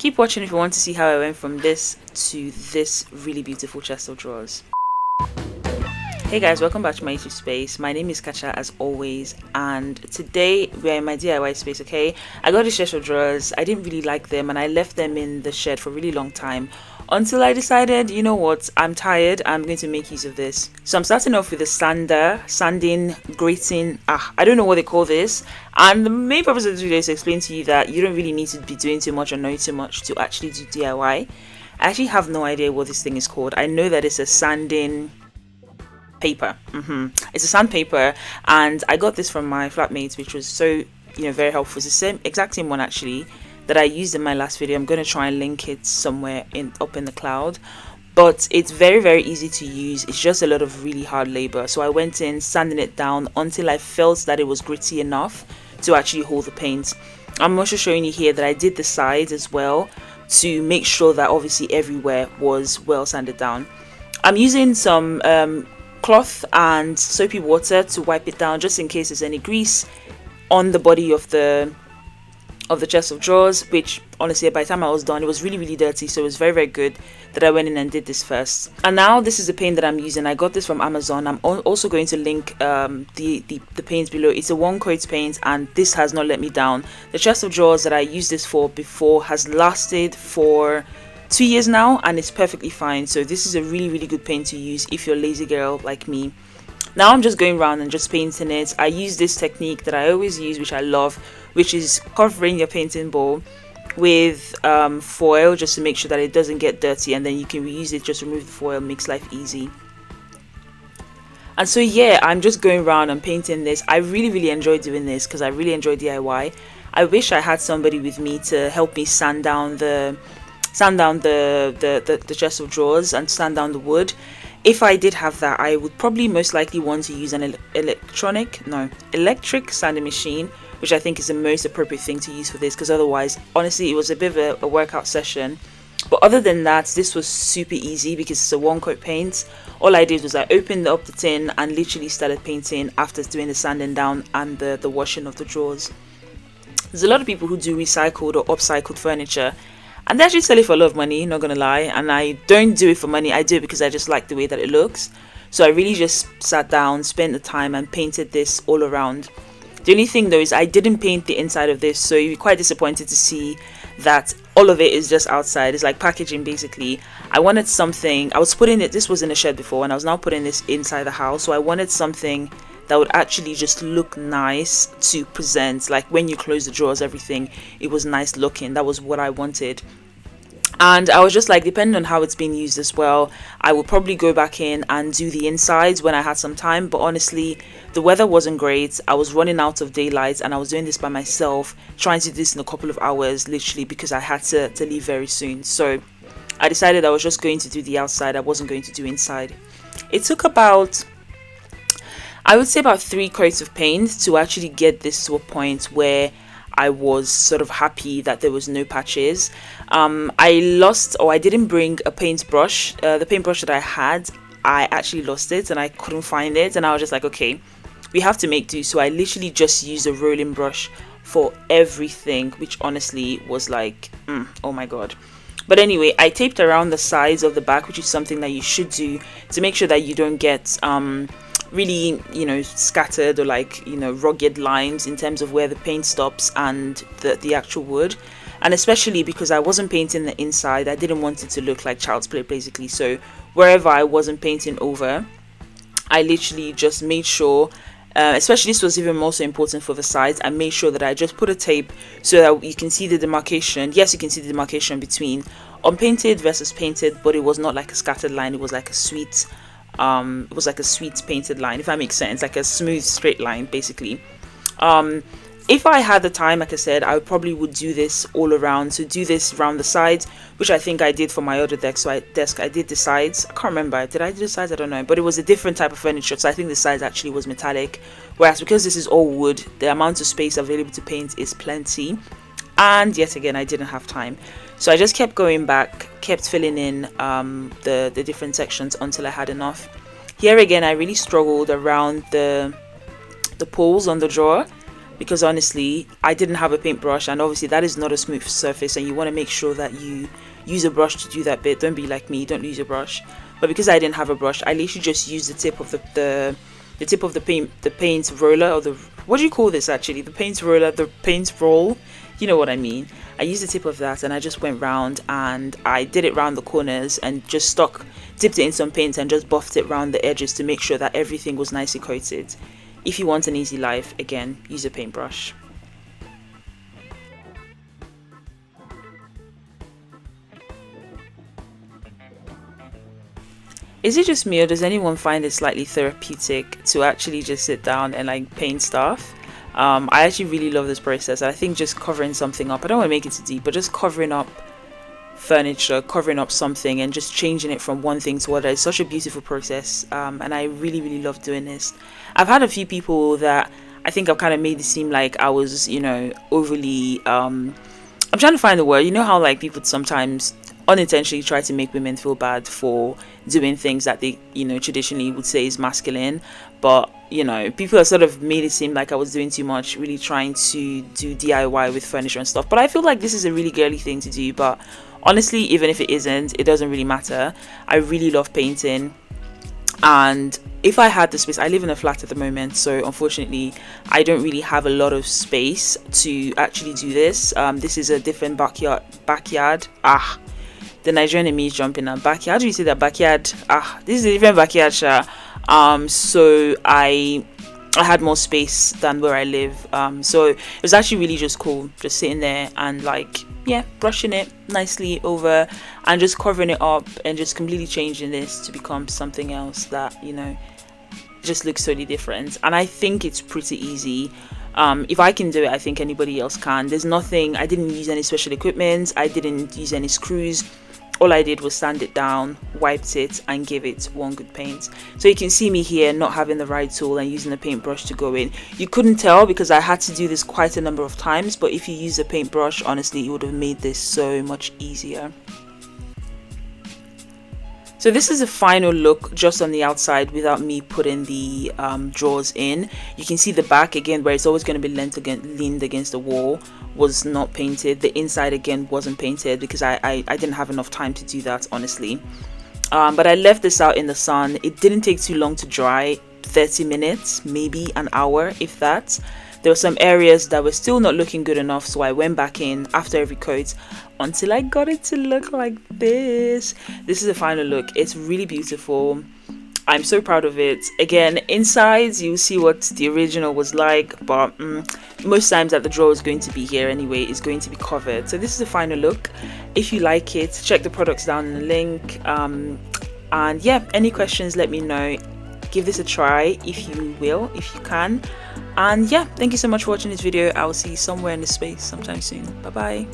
Keep watching if you want to see how I went from this to this really beautiful chest of drawers. Hey guys, welcome back to my YouTube space. My name is Kacha as always, and today we're in my DIY space. Okay, I got these chest of drawers. I didn't really like them and I left them in the shed for a really long time until I decided, you know what, I'm tired, I'm going to make use of this. So I'm starting off with a sanding, grating, I don't know what they call this. And the main purpose of this video is to explain to you that you don't really need to be doing too much or knowing too much to actually do DIY. I actually have no idea what this thing is called. I know that it's a sanding paper. It's a sandpaper, and I got this from my flatmates, which was so very helpful. It's the exact same one actually that I used in my last video. I'm going to try and link it somewhere up in the cloud, but it's very easy to use. It's just a lot of really hard labor. So I went in sanding it down until I felt that it was gritty enough to actually hold the paint. I'm also showing you here that I did the sides as well to make sure that obviously everywhere was well sanded down. I'm using some cloth and soapy water to wipe it down just in case there's any grease on the body of the chest of drawers, which honestly by the time I was done it was really dirty. So it was very good that I went in and did this first. And now this is the paint that I'm using. I got this from Amazon. I'm also going to link the paint below. It's a one coat paint and this has not let me down. The chest of drawers that I used this for before has lasted for 2 years now and it's perfectly fine. So this is a really good paint to use if you're a lazy girl like me. Now I'm just going around and just painting it. I use this technique that I always use, which I love, which is covering your painting bowl with foil just to make sure that it doesn't get dirty, and then you can reuse it. Just remove the foil, makes life easy. And so yeah, I'm just going around and painting this. I really enjoy doing this because I really enjoy DIY. I wish I had somebody with me to help me sand down the chest of drawers and sand down the wood. If I did have that, I would probably most likely want to use an electric sanding machine, which I think is the most appropriate thing to use for this, because otherwise honestly it was a bit of a workout session. But other than that, this was super easy because it's a one coat paint. All I did was I opened up the tin and literally started painting after doing the sanding down and the washing of the drawers. There's a lot of people who do recycled or upcycled furniture, and they actually sell it for a lot of money, not gonna lie. And I don't do it for money, I do it because I just like the way that it looks. So I really just sat down, spent the time and painted this all around. The only thing though is I didn't paint the inside of this, so you'll be quite disappointed to see that all of it is just outside. It's like packaging basically. I wanted something, I was putting it, this was in a shed before and I was now putting this inside the house, so I wanted something that would actually just look nice to present. Like when you close the drawers, everything, it was nice looking. That was what I wanted. And I was just like, depending on how it's being used as well, I would probably go back in and do the insides when I had some time. But honestly, the weather wasn't great. I was running out of daylight and I was doing this by myself, trying to do this in a couple of hours literally because I had to leave very soon. So I decided I was just going to do the outside. I wasn't going to do inside. It took about, I would say about 3 coats of paint to actually get this to a point where I was sort of happy that there was no patches. I didn't bring a paintbrush. The paintbrush that I had, I actually lost it and I couldn't find it, and I was just like, okay, we have to make do. So I literally just used a rolling brush for everything, which honestly was like, oh my god. But anyway, I taped around the sides of the back, which is something that you should do to make sure that you don't get really scattered or rugged lines in terms of where the paint stops and the actual wood. And especially because I wasn't painting the inside, I didn't want it to look like child's play basically. So wherever I wasn't painting over, I literally just made sure, especially this was even more so important for the sides, I made sure that I just put a tape so that you can see the demarcation. Yes, you can see the demarcation between unpainted versus painted, but it was not like a scattered line. It was like a sweet painted line, if that makes sense, like a smooth straight line basically. If I had the time, like I said, I probably would do this all around. So do this around the sides, which I think I did for my other desk. So I did the sides. I can't remember, did I do the sides? I don't know, but it was a different type of furniture, so I think the sides actually was metallic, whereas because this is all wood, the amount of space available to paint is plenty. And yet again, I didn't have time, so I just kept going back, kept filling in the different sections until I had enough. Here again, I really struggled around the pulls on the drawer, because honestly I didn't have a paintbrush, and obviously that is not a smooth surface, and you want to make sure that you use a brush to do that bit. Don't be like me, don't use a brush. But because I didn't have a brush, I literally just used the tip of the tip of the paint roller, or the, what do you call this actually, the paint roller, the paint roll, you know what I mean. I used the tip of that and I just went round, and I did it round the corners and just dipped it in some paint and just buffed it round the edges to make sure that everything was nicely coated. If you want an easy life, again, use a paintbrush. Is it just me, or does anyone find it slightly therapeutic to actually just sit down and like paint stuff? I actually really love this process. I think just covering something up, I don't want to make it too deep, but just covering up furniture, covering up something and just changing it from one thing to other is such a beautiful process, and I really love doing this. I've had a few people that I think I've kind of made it seem like I was, you know, overly I'm trying to find the word. You know how like people sometimes unintentionally try to make women feel bad for doing things that they, you know, traditionally would say is masculine, but you know, people have sort of made it seem like I was doing too much, really trying to do DIY with furniture and stuff. But I feel like this is a really girly thing to do, but honestly, even if it isn't, it doesn't really matter. I really love painting, and if I had the space, I live in a flat at the moment, so unfortunately I don't really have a lot of space to actually do this. This is a different backyard. The Nigerian in me is jumping at backyard. How do you say that? Backyard. This is a different backyard, sha. So I had more space than where I live. So it was actually really just cool, just sitting there and like, yeah, brushing it nicely over and just covering it up and just completely changing this to become something else that, you know, just looks totally different. And I think it's pretty easy. If I can do it, I think anybody else can. There's nothing, I didn't use any special equipment, I didn't use any screws. All I did was sand it down, wiped it, and give it one good paint. So you can see me here not having the right tool and using a paintbrush to go in. You couldn't tell because I had to do this quite a number of times, but if you use a paintbrush, honestly, it would have made this so much easier. So this is a final look just on the outside without me putting the drawers in. You can see the back again, where it's always going to be leaned against the wall, was not painted. The inside again wasn't painted because I didn't have enough time to do that, honestly. But I left this out in the sun. It didn't take too long to dry, 30 minutes, maybe an hour, if that. There were some areas that were still not looking good enough, so I went back in after every coat until I got it to look like this. This is the final look. It's really beautiful. I'm so proud of it. Again, inside you'll see what the original was like, but most times that the drawer is going to be here anyway, is going to be covered. So this is the final look. If you like it, check the products down in the link. And yeah, any questions, let me know. Give this a try if you will, if you can. And yeah, thank you so much for watching this video. I will see you somewhere in the space sometime soon. Bye bye.